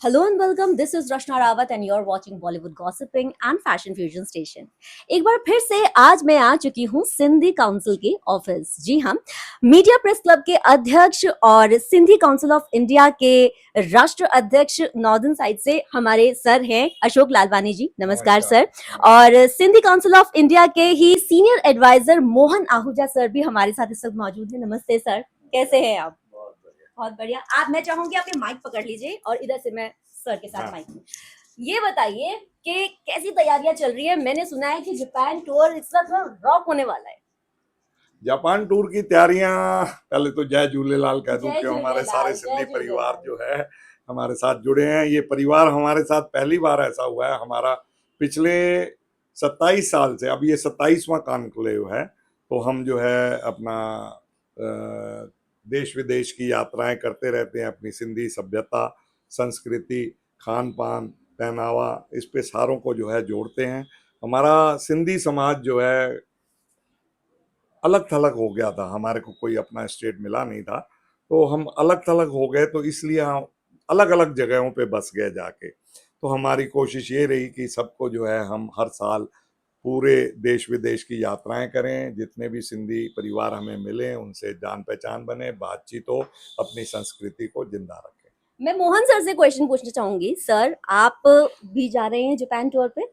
Hello and welcome. This is Rashna Rawat and you're watching Bollywood Gossiping and Fashion Fusion Station. एक बार फिर से आज मैं आ चुकी हूँ सिंधी काउंसिल के ऑफिस। जी हाँ, मीडिया प्रेस क्लब के अध्यक्ष और सिंधी काउंसिल ऑफ इंडिया के राष्ट्र अध्यक्ष नॉर्दर्न साइड से हमारे सर हैं अशोक लालवानी जी। नमस्कार सर। और सिंधी काउंसिल ऑफ इंडिया के ही senior advisor Mohan Ahuja sir भी हमारे साथ इस वक्त मौजूद हैं। नमस्ते सर, कैसे हैं आप? बहुत बढ़िया। आप, मैं चाहूंगी आपके माइक पकड़ लीजिए और इधर से मैं सर के साथ माइक। ये बताइए कि कैसी तैयारियां चल रही है? मैंने सुना है कि जापान टूर इस वक्त रॉक होने वाला है। जापान टूर की तैयारियां, पहले तो जय झूलेलाल कह दूं कि हमारे सारे सिंधी परिवार जो है हमारे साथ जुड़े हैं। ये परिवार हमारे साथ पहली बार ऐसा हुआ है। हमारा पिछले 27 साल से, अब ये 27वां कॉन्क्लेव है, तो हम जो है अपना देश विदेश की यात्राएं करते रहते हैं। अपनी सिंधी सभ्यता, संस्कृति, खान पान, पहनावा, इस पे सारों को जो है जोड़ते हैं। हमारा सिंधी समाज जो है अलग थलग हो गया था, हमारे को कोई अपना स्टेट मिला नहीं था, तो हम अलग थलग हो गए, तो इसलिए हम अलग अलग जगहों पे बस गए जाके। तो हमारी कोशिश ये रही कि सबको जो है हम हर साल पूरे देश विदेश की यात्राएं करें, जितने भी सिंधी परिवार हमें मिले उनसे जान पहचान बने, बातचीत हो, अपनी संस्कृति को जिंदा रखें। मैं मोहन सर से क्वेश्चन पूछना चाहूंगी। सर, आप भी जा रहे हैं जापान टूर पे?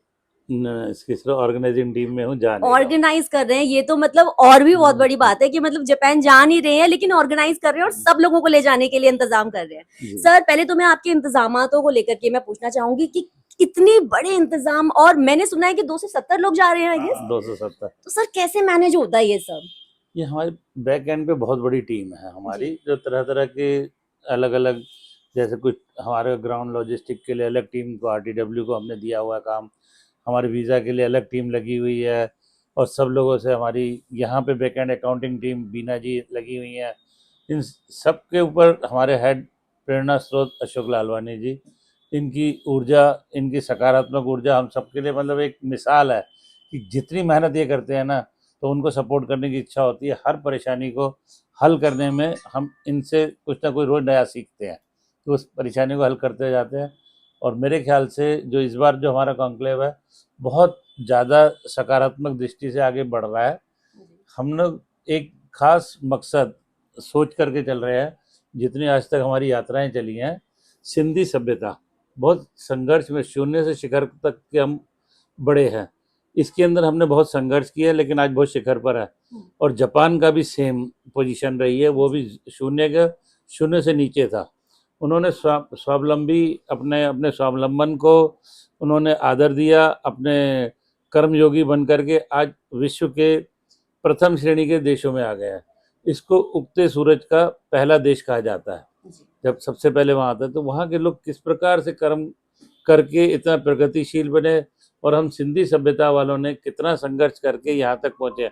इसकी सिर्फ ऑर्गेनाइजिंग टीम में हूँ, ऑर्गेनाइज कर रहे हैं, ये तो मतलब और भी बहुत बड़ी बात है कि मतलब जापान जा नहीं रहे हैं लेकिन ऑर्गेनाइज कर रहे हैं और सब लोगों को ले जाने के लिए इंतजाम कर रहे हैं। सर, पहले तो मैं आपके इंतजामातों को लेकर के मैं पूछना चाहूंगी कि कितने बड़े इंतजाम, और मैंने सुना है कि 270 लोग जा रहे हैं। ये 270। तो सर कैसे मैनेज होता है ये सब? ये हमारे बैक एंड पे बहुत बड़ी टीम है हमारी, जो तरह तरह के अलग अलग, जैसे कुछ हमारे ग्राउंड लॉजिस्टिक के लिए अलग टीम को, RTW को हमने दिया हुआ काम, हमारे वीज़ा के लिए अलग टीम लगी हुई है, और सब लोगों से हमारी यहाँ पे बैक एंड अकाउंटिंग टीम बीना जी लगी हुई है। इन सब के ऊपर हमारे हेड प्रेरणा स्रोत अशोक लालवानी जी, इनकी ऊर्जा, इनकी सकारात्मक ऊर्जा हम सबके लिए मतलब एक मिसाल है कि जितनी मेहनत ये करते हैं ना, तो उनको सपोर्ट करने की इच्छा होती है। हर परेशानी को हल करने में हम इनसे कुछ ना कुछ रोज़ नया सीखते हैं, तो उस परेशानी को हल करते जाते हैं। और मेरे ख्याल से जो इस बार जो हमारा कॉन्क्लेव है, बहुत ज़्यादा सकारात्मक दृष्टि से आगे बढ़ रहा है। हम लोग एक खास मकसद सोच करके चल रहे हैं। जितनी आज तक हमारी यात्राएं चली हैं, सिंधी सभ्यता बहुत संघर्ष में, शून्य से शिखर तक के हम बड़े हैं। इसके अंदर हमने बहुत संघर्ष किया, लेकिन आज बहुत शिखर पर है। और जापान का भी सेम पोजीशन रही है, वो भी शून्य से नीचे था। उन्होंने स्वावलंबी अपने अपने स्वावलंबन को उन्होंने आदर दिया, अपने कर्मयोगी बन करके आज विश्व के प्रथम श्रेणी के देशों में आ गया है। इसको उगते सूरज का पहला देश कहा जाता है, जब सबसे पहले वहाँ आता है। तो वहाँ के लोग किस प्रकार से कर्म करके इतना प्रगतिशील बने, और हम सिंधी सभ्यता वालों ने कितना संघर्ष करके यहाँ तक पहुँचे।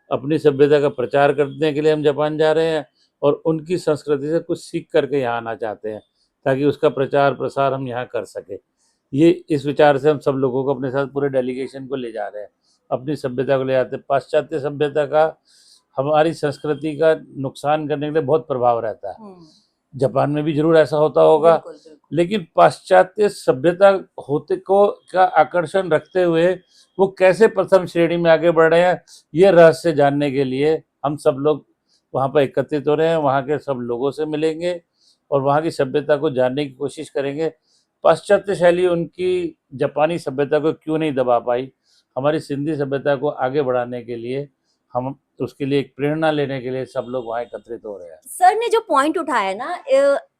अपनी सभ्यता का प्रचार करने के लिए हम जापान जा रहे हैं, और उनकी संस्कृति से कुछ सीख करके यहाँ आना चाहते हैं, ताकि उसका प्रचार प्रसार हम यहाँ कर सके। ये इस विचार से हम सब लोगों को अपने साथ, पूरे डेलीगेशन को ले जा रहे हैं, अपनी सभ्यता को ले जाते हैं। पाश्चात्य सभ्यता का हमारी संस्कृति का नुकसान करने के लिए बहुत प्रभाव रहता है। जापान में भी जरूर ऐसा होता होगा, लेकिन पाश्चात्य सभ्यता होते को का आकर्षण रखते हुए वो कैसे प्रथम श्रेणी में आगे बढ़ रहे हैं, ये रहस्य जानने के लिए हम सब लोग वहाँ पर एकत्रित हो रहे हैं। वहाँ के सब लोगों से मिलेंगे और वहाँ की सभ्यता को जानने की कोशिश करेंगे। पाश्चात्य शैली उनकी जापानी सभ्यता को क्यों नहीं दबा पाई, हमारी सिंधी सभ्यता को आगे बढ़ाने के लिए, हम उसके लिए एक प्रेरणा लेने के लिए सब लोग वहाँ एकत्रित हो रहे हैं। सर ने जो पॉइंट उठाया ना,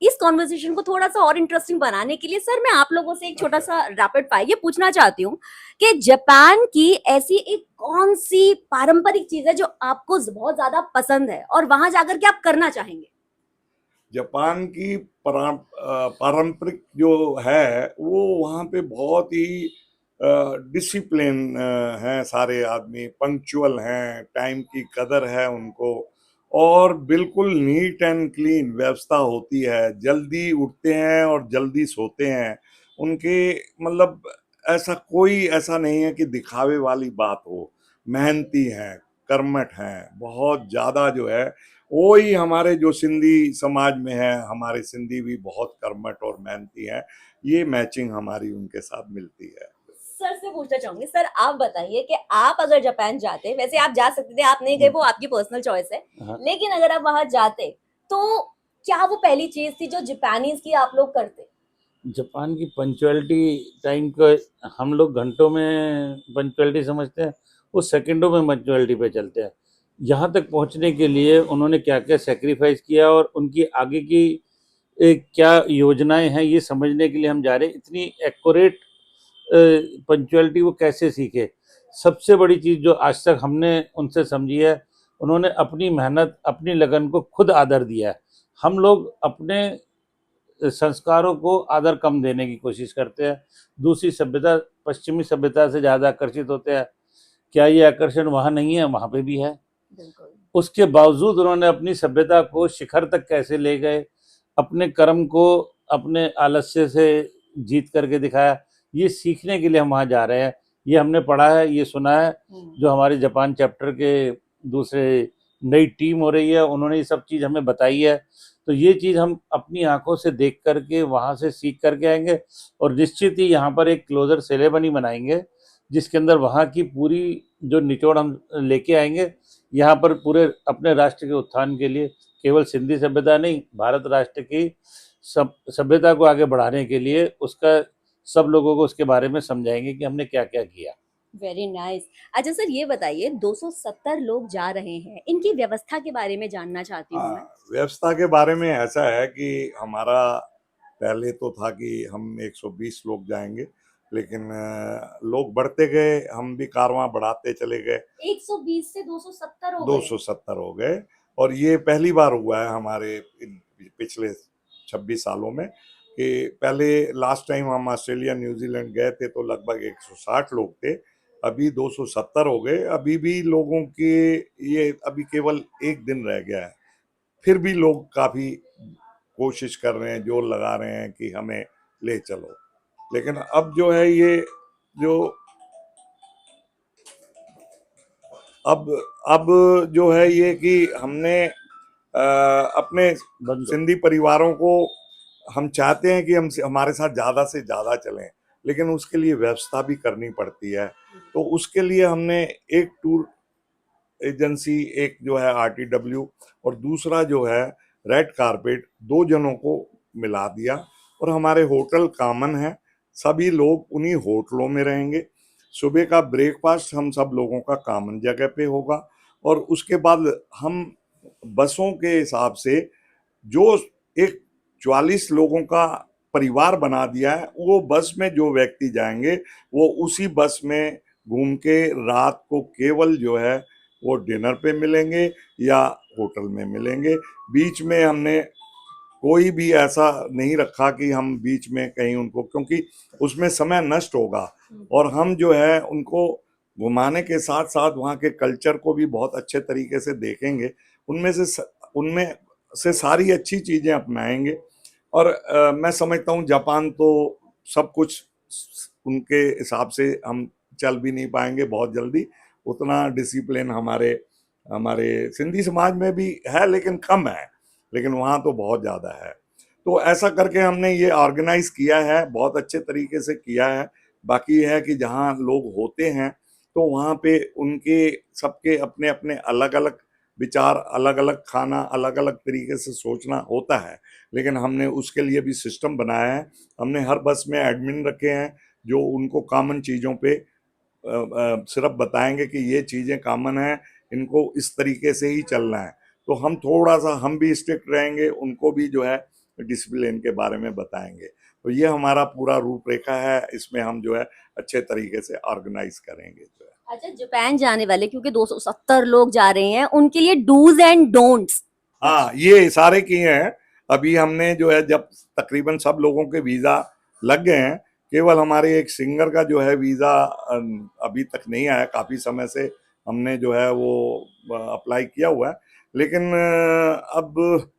इस कॉन्वर्सेशन को थोड़ा सा और इंटरेस्टिंग बनाने के लिए सर मैं आप लोगों से एक छोटा सा रैपिड फायर ये पूछना चाहती हूँ कि जापान की ऐसी एक कौन सी पारंपरिक चीज है जो आपको बहुत ज्यादा पसंद है और वहां जाकर के आप करना चाहेंगे? जापान की पारंपरिक जो है, वो वहाँ पे बहुत ही डिसिप्लिन हैं, सारे आदमी पंक्चुअल हैं, टाइम की कदर है उनको, और बिल्कुल नीट एंड क्लीन व्यवस्था होती है। जल्दी उठते हैं और जल्दी सोते हैं। उनके मतलब ऐसा नहीं है कि दिखावे वाली बात हो। मेहनती हैं, कर्मठ हैं, बहुत ज़्यादा जो है वो ही हमारे जो सिंधी समाज में है, हमारे सिंधी भी बहुत कर्मठ और मेहनती हैं, ये मैचिंग हमारी उनके साथ मिलती है। सर से पूछना चाहूंगी, सर आप बताइए कि आप अगर जापान जाते, वैसे आप जा सकते थे, आप नहीं गए, वो आपकी पर्सनल चॉइस है, हाँ। लेकिन अगर आप वहां जाते तो क्या वो पहली चीज थी जो जापानीज की आप लोग करते? जापान की पंक्चुअलिटी टाइम को हम लोग घंटों में पंक्चुअलिटी समझते हैं, वो सेकंडों में पंक्चुअलिटी पे चलते हैं। यहाँ तक पहुँचने के लिए उन्होंने क्या क्या सेक्रीफाइस किया और उनकी आगे की क्या योजनाएं हैं, ये समझने के लिए हम जा रहे हैं। इतनी एक्यूरेट पंक्चुअलिटी वो कैसे सीखे। सबसे बड़ी चीज़ जो आज तक हमने उनसे समझी है, उन्होंने अपनी मेहनत अपनी लगन को खुद आदर दिया है। हम लोग अपने संस्कारों को आदर कम देने की कोशिश करते हैं, दूसरी सभ्यता पश्चिमी सभ्यता से ज़्यादा आकर्षित होते हैं। क्या ये आकर्षण वहाँ नहीं है? वहाँ पे भी है। बिल्कुल। उसके बावजूद उन्होंने अपनी सभ्यता को शिखर तक कैसे ले गए, अपने कर्म को अपने आलस्य से जीत करके दिखाया, ये सीखने के लिए हम वहाँ जा रहे हैं। ये हमने पढ़ा है, ये सुना है। जो हमारे जापान चैप्टर के दूसरे नई टीम हो रही है, उन्होंने ये सब चीज़ हमें बताई है। तो ये चीज़ हम अपनी आंखों से देख करके वहाँ से सीख करके आएंगे और निश्चित ही यहाँ पर एक क्लोजर सेरेमनी बनाएंगे, जिसके अंदर वहाँ की पूरी जो निचोड़ हम लेके आएंगे यहाँ पर पूरे अपने राष्ट्र के उत्थान के लिए। केवल सिंधी सभ्यता नहीं, भारत राष्ट्र की सब सभ्यता को आगे बढ़ाने के लिए उसका सब लोगों को उसके बारे में समझाएंगे कि हमने क्या क्या किया। Very nice. अच्छा सर ये बताइए, 270 लोग जा रहे हैं, इनकी व्यवस्था के बारे में जानना चाहती हूँ मैं। हाँ, व्यवस्था के बारे में ऐसा है कि हमारा पहले तो था कि हम 120 लोग जाएंगे, लेकिन लोग बढ़ते गए, हम भी कारवां बढ़ाते चले गए, 120 से 270 हो गए। 270 हो गए। और ये पहली बार हुआ है हमारे पिछले 26 सालों में कि पहले लास्ट टाइम हम ऑस्ट्रेलिया न्यूजीलैंड गए थे तो लगभग 160 लोग थे, अभी 270 हो गए। अभी भी लोगों के ये अभी केवल एक दिन रह गया है, फिर भी लोग काफी कोशिश कर रहे हैं, जोर लगा रहे हैं कि हमें ले चलो। लेकिन अब जो है ये जो अब जो है ये कि हमने अपने सिंधी परिवारों को हम चाहते हैं कि हम हमारे साथ ज़्यादा से ज़्यादा चलें, लेकिन उसके लिए व्यवस्था भी करनी पड़ती है। तो उसके लिए हमने एक टूर एजेंसी, एक जो है आरटीडब्ल्यू और दूसरा जो है रेड कारपेट, दो जनों को मिला दिया और हमारे होटल कॉमन है, सभी लोग उन्हीं होटलों में रहेंगे। सुबह का ब्रेकफास्ट हम सब लोगों का कॉमन जगह पे होगा और उसके बाद हम बसों के हिसाब से जो एक 44 लोगों का परिवार बना दिया है, वो बस में जो व्यक्ति जाएंगे वो उसी बस में घूम के रात को केवल जो है वो डिनर पे मिलेंगे या होटल में मिलेंगे। बीच में हमने कोई भी ऐसा नहीं रखा कि हम बीच में कहीं उनको, क्योंकि उसमें समय नष्ट होगा और हम जो है उनको घुमाने के साथ साथ वहाँ के कल्चर को भी बहुत अच्छे तरीके से देखेंगे, उनमें से सारी अच्छी चीज़ें अपनाएंगे। और मैं समझता हूँ जापान तो सब कुछ उनके हिसाब से हम चल भी नहीं पाएंगे बहुत जल्दी, उतना डिसिप्लिन हमारे हमारे सिंधी समाज में भी है लेकिन कम है, लेकिन वहाँ तो बहुत ज़्यादा है। तो ऐसा करके हमने ये ऑर्गेनाइज किया है, बहुत अच्छे तरीके से किया है। बाकी है कि जहाँ लोग होते हैं तो वहाँ पे उनके सबके अपने अपने अलग अलग विचार, अलग अलग खाना, अलग अलग तरीके से सोचना होता है, लेकिन हमने उसके लिए भी सिस्टम बनाया है। हमने हर बस में एडमिन रखे हैं जो उनको कॉमन चीज़ों पे सिर्फ बताएंगे कि ये चीज़ें कॉमन हैं, इनको इस तरीके से ही चलना है। तो हम थोड़ा सा हम भी स्ट्रिक्ट रहेंगे, उनको भी जो है डिसिप्लिन के बारे में बताएंगे। तो ये हमारा पूरा रूपरेखा है, इसमें हम जो है अच्छे तरीके से ऑर्गेनाइज करेंगे जो है। अच्छा जापान जाने वाले, क्योंकि 270 लोग जा रहे हैं, उनके लिए डूज एंड डोंट्स। हाँ, ये सारे किए हैं। अभी हमने जो है जब तकरीबन सब लोगों के वीज़ा लग गए हैं, केवल हमारे एक सिंगर का जो है वीज़ा अभी तक नहीं आया, काफ़ी समय से हमने जो है वो अप्लाई किया हुआ है, लेकिन अब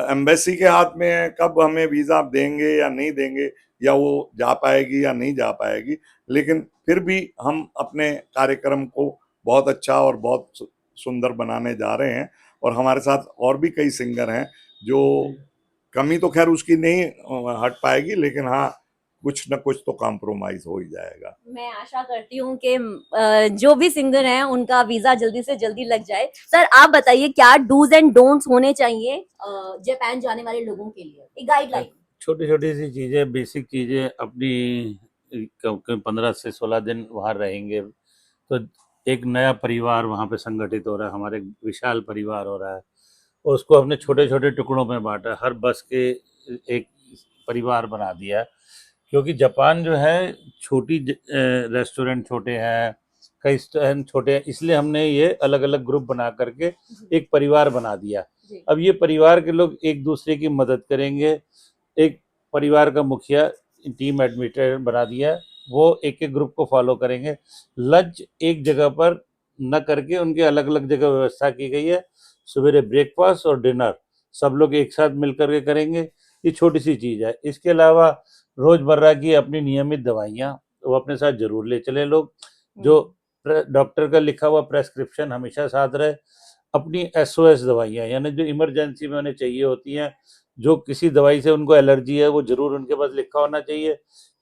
एम्बेसी के हाथ में है, कब हमें वीज़ा देंगे या नहीं देंगे, या वो जा पाएगी या नहीं जा पाएगी। लेकिन फिर भी हम अपने कार्यक्रम को बहुत अच्छा और बहुत सुंदर बनाने जा रहे हैं और हमारे साथ और भी कई सिंगर हैं जो कमी तो खैर उसकी नहीं हट पाएगी, लेकिन हाँ कुछ न कुछ तो कॉम्प्रोमाइज हो ही जाएगा। मैं आशा करती हूँ कि जो भी सिंगर हैं उनका वीजा जल्दी से जल्दी लग जाए। सर आप बताइए क्या डूज एंड डोंट्स होने चाहिए जापान जाने वाले लोगों के लिए, एक गाइडलाइन। छोटी छोटी सी चीज़ें, बेसिक चीज़ें अपनी 15 से 16 दिन वहाँ रहेंगे तो एक नया परिवार वहाँ पे संगठित हो रहा है, हमारे विशाल परिवार हो रहा है, और उसको हमने छोटे छोटे टुकड़ों में बांटा है, हर बस के एक परिवार बना दिया है। क्योंकि जापान जो है छोटी रेस्टोरेंट छोटे हैं, कई स्टैंड छोटे हैं, इसलिए हमने ये अलग अलग ग्रुप बना करके एक परिवार बना दिया। अब ये परिवार के लोग एक दूसरे की मदद करेंगे, एक परिवार का मुखिया टीम एडमिनिस्ट्रेटर बना दिया, वो एक एक ग्रुप को फॉलो करेंगे। लंच एक जगह पर न करके उनके अलग अलग जगह व्यवस्था की गई है, सवेरे ब्रेकफास्ट और डिनर सब लोग एक साथ मिल करके करेंगे। ये छोटी सी चीज़ है। इसके अलावा रोज़मर्रा की अपनी नियमित दवाइयाँ वो अपने साथ जरूर ले चले लोग, जो डॉक्टर का लिखा हुआ प्रेस्क्रिप्शन हमेशा साथ रहे। अपनी SOS दवाइयाँ यानी जो इमरजेंसी में उन्हें चाहिए होती हैं, जो किसी दवाई से उनको एलर्जी है वो ज़रूर उनके पास लिखा होना चाहिए,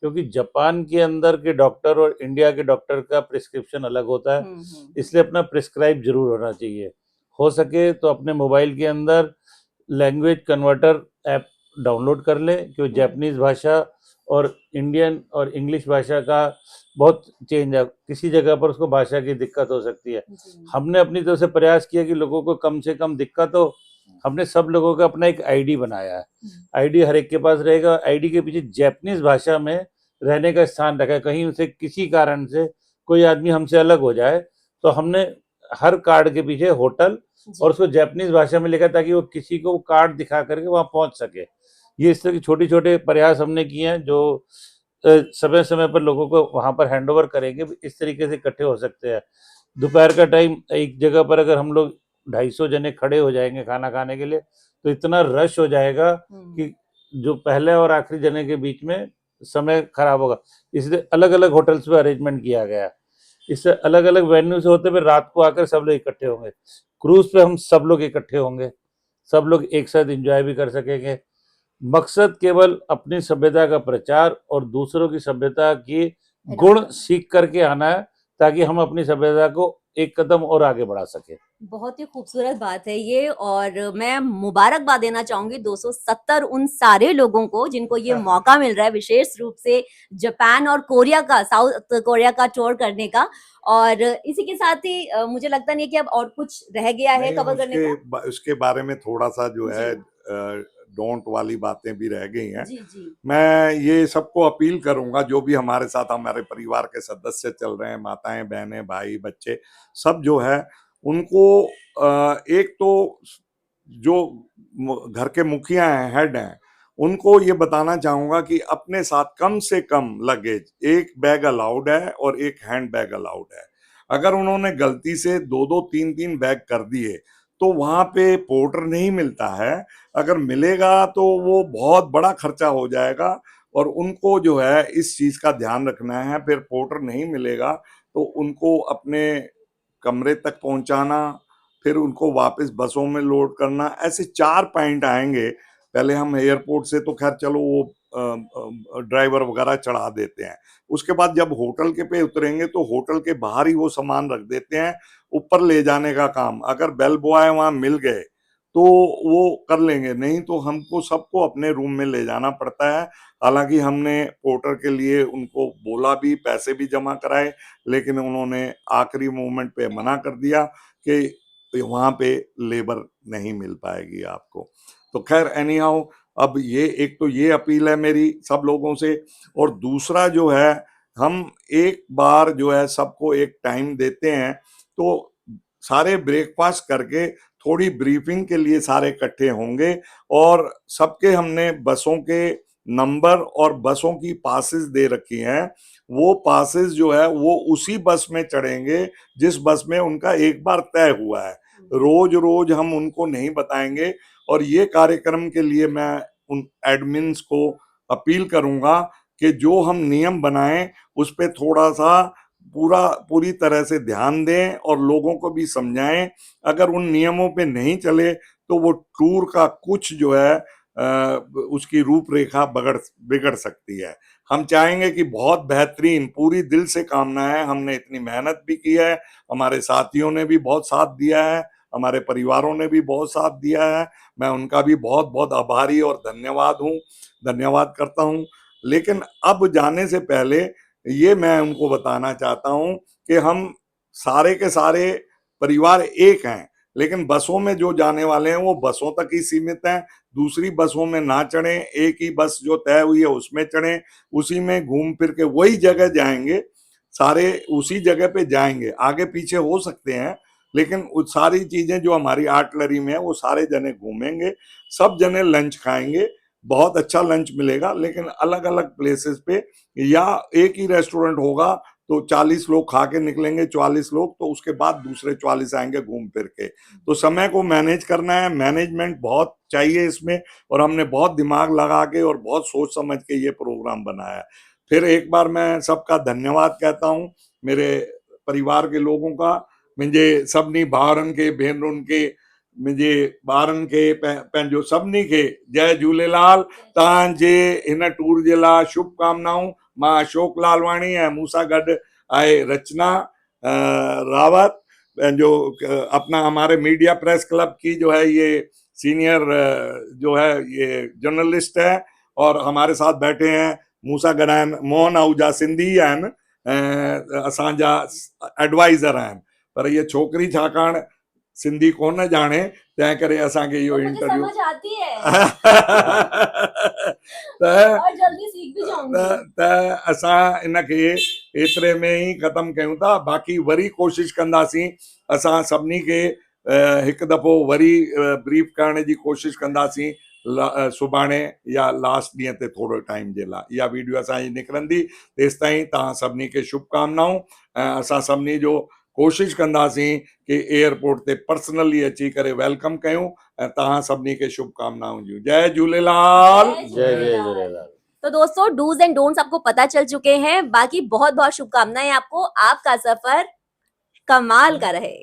क्योंकि जापान के अंदर के डॉक्टर और इंडिया के डॉक्टर का प्रिस्क्रिप्शन अलग होता है, इसलिए अपना प्रिस्क्राइब जरूर होना चाहिए। हो सके तो अपने मोबाइल के अंदर लैंग्वेज कन्वर्टर ऐप डाउनलोड कर लें, क्योंकि जापानीज़ भाषा और इंडियन और इंग्लिश भाषा का बहुत चेंज है, किसी जगह पर उसको भाषा की दिक्कत हो सकती है। हमने अपनी तरफ से प्रयास किया कि लोगों को कम से कम दिक्कत हो, हमने सब लोगों का अपना एक आईडी बनाया है। आईडी हर एक के पास रहेगा, आईडी के पीछे जापानीज भाषा में रहने का स्थान रखा है। कहीं उसे किसी कारण से कोई आदमी हमसे अलग हो जाए तो हमने हर कार्ड के पीछे होटल और उसको जापानीज भाषा में लिखा, ताकि वो किसी को कार्ड दिखा करके वहां पहुंच सके। ये इस तरह की छोटे छोटे प्रयास हमने किए हैं, जो समय समय पर लोगों को वहां पर हैंड ओवर करेंगे, इस तरीके से इकट्ठे हो सकते हैं। दोपहर का टाइम एक जगह पर अगर हम लोग 250 जने खड़े हो जाएंगे खाना खाने के लिए, तो इतना रश हो जाएगा कि जो पहले और आखिरी जने के बीच में समय खराब होगा। इसलिए अलग अलग होटल्स में अरेंजमेंट किया गया है। इससे अलग अलग वेन्यू से होते हुए रात को आकर सब लोग इकट्ठे होंगे। क्रूज पे हम सब लोग इकट्ठे होंगे, सब लोग एक साथ एंजॉय भी कर सकेंगे। मकसद केवल अपनी सभ्यता का प्रचार और दूसरों की सभ्यता की गुण सीख करके आना है, ताकि हम अपनी सभ्यता को एक कदम और आगे बढ़ा सके। बहुत ही खूबसूरत बात है ये, और मैं मुबारकबाद देना चाहूंगी 270 उन सारे लोगों को जिनको ये मौका मिल रहा है विशेष रूप से जापान और कोरिया का, साउथ कोरिया का टूर करने का। और इसी के साथ ही मुझे लगता नहीं कि अब और कुछ रह गया है कवर करने का। उसके बारे में थोड़ा सा जो है डोंट वाली बातें भी रह गई हैं। जी जी। मैं ये सबको अपील करूंगा, जो भी हमारे साथ हमारे परिवार के सदस्य चल रहे हैं, माताएं बहनें भाई बच्चे सब जो है, उनको एक तो जो घर के मुखिया हैं, हेड हैं, उनको ये बताना चाहूंगा कि अपने साथ कम से कम लगेज, एक बैग अलाउड है और एक हैंड बैग अलाउड है। अगर उन्होंने गलती से दो दो तीन तीन बैग कर दिए तो वहां पे पोर्टर नहीं मिलता है। अगर मिलेगा तो वो बहुत बड़ा खर्चा हो जाएगा, और उनको जो है इस चीज का ध्यान रखना है। फिर पोर्टर नहीं मिलेगा तो उनको अपने कमरे तक पहुंचाना, फिर उनको वापस बसों में लोड करना, ऐसे 4 पॉइंट आएंगे। पहले हम एयरपोर्ट से तो खैर चलो वो ड्राइवर वगैरह चढ़ा देते हैं, उसके बाद जब होटल के पे उतरेंगे तो होटल के बाहर ही वो सामान रख देते हैं। ऊपर ले जाने का काम अगर बेल बॉय वहां मिल गए तो वो कर लेंगे, नहीं तो हमको सबको अपने रूम में ले जाना पड़ता है। हालांकि हमने पोर्टर के लिए उनको बोला भी, पैसे भी जमा कराए, लेकिन उन्होंने आखिरी मोमेंट पे मना कर दिया कि वहां पे लेबर नहीं मिल पाएगी आपको। तो खैर एनी हाउ, अब ये एक तो ये अपील है मेरी सब लोगों से, और दूसरा जो है, हम एक बार जो है सबको एक टाइम देते हैं तो सारे ब्रेकफास्ट करके थोड़ी ब्रीफिंग के लिए सारे इकट्ठे होंगे, और सबके हमने बसों के नंबर और बसों की पासेस दे रखी हैं। वो पासेस जो है वो उसी बस में चढ़ेंगे जिस बस में उनका एक बार तय हुआ है। रोज रोज हम उनको नहीं बताएंगे, और ये कार्यक्रम के लिए मैं उन एडमिन्स को अपील करूंगा कि जो हम नियम बनाएं उस पे थोड़ा सा पूरी तरह से ध्यान दें और लोगों को भी समझाएं। अगर उन नियमों पे नहीं चले तो वो टूर का कुछ जो है उसकी रूपरेखा बिगड़ सकती है। हम चाहेंगे कि बहुत बेहतरीन, पूरी दिल से कामना है, हमने इतनी मेहनत भी की है, हमारे साथियों ने भी बहुत साथ दिया है, हमारे परिवारों ने भी बहुत साथ दिया है, मैं उनका भी बहुत बहुत आभारी और धन्यवाद करता हूँ। लेकिन अब जाने से पहले ये मैं उनको बताना चाहता हूँ कि हम सारे के सारे परिवार एक हैं, लेकिन बसों में जो जाने वाले हैं वो बसों तक ही सीमित हैं। दूसरी बसों में ना चढ़ें, एक ही बस जो तय हुई है उसमें चढ़ें, उसी में घूम फिर के वही जगह जाएंगे, सारे उसी जगह पे जाएंगे, आगे पीछे हो सकते हैं, लेकिन उस सारी चीजें जो हमारी आर्टलरी में है वो सारे जने घूमेंगे, सब जने लंच खाएंगे, बहुत अच्छा लंच मिलेगा, लेकिन अलग अलग प्लेसेस पे, या एक ही रेस्टोरेंट होगा तो 40 लोग खा के निकलेंगे, 44 लोग, तो उसके बाद दूसरे 44 आएंगे घूम फिर के। तो समय को मैनेज करना है, मैनेजमेंट बहुत चाहिए इसमें, और हमने बहुत दिमाग लगा के और बहुत सोच समझ के ये प्रोग्राम बनाया है। फिर एक बार मैं सबका धन्यवाद कहता हूँ, मेरे परिवार के लोगों का, मुझे सभिनी भाउरनि खे भेनरुनि खे, मुंहिंजे ॿारनि खे, पंहिंजो सभिनी खे जय झूलेलाल। तव्हांजे हिन टूर जे लाइ शुभकामनाऊं। मां अशोक लालवाणी ऐं मूं सां गॾु आहे रचना रावत, जो अपना हमारे मीडिया प्रेस क्लब की जो है ये सीनियर जो है ये जर्नलिस्ट है, और हमारे साथ बैठे हैं मूं सां गॾु आहिनि मोहन आहूजा, सिंधी आहिनि ऐं असांजा एडवाइज़र आहिनि, पर ये छोकिरी छाकाणि सिंधी कोन ॼाणे, तंहिं करे असांखे इहो तो मुझे इंटरव्यू समझ आती है त और जल्दी सीख भी जाऊंगी। त असां इनखे एतिरे में ई ख़तमु कयूं था। बाक़ी वरी कोशिशि कंदासीं, असां सभिनी खे हिकु दफ़ो वरी ब्रीफ करण जी कोशिशि कंदासीं सुभाणे या लास्ट ॾींहं ते थोरो टाइम जे लाइ। इहा वीडियो असांजी निकिरंदी, तेसि ताईं तव्हां सभिनी खे शुभकामनाऊं, ऐं असां सभिनी जो कोशिशि कंदासीं कि एयरपोर्ट ते पर्सनली अची करे वेलकम कयूं, ऐं तव्हां सभिनी खे शुभकामनाऊं ॾियूं। जय झूलेलाल। जय जय झूलेलाल। तो दोस्तों डूज एंड डोंट्स आपको पता चल चुके हैं, बाकी बहुत बहुत शुभकामनाएं आपको, आपका सफर कमाल का रहे।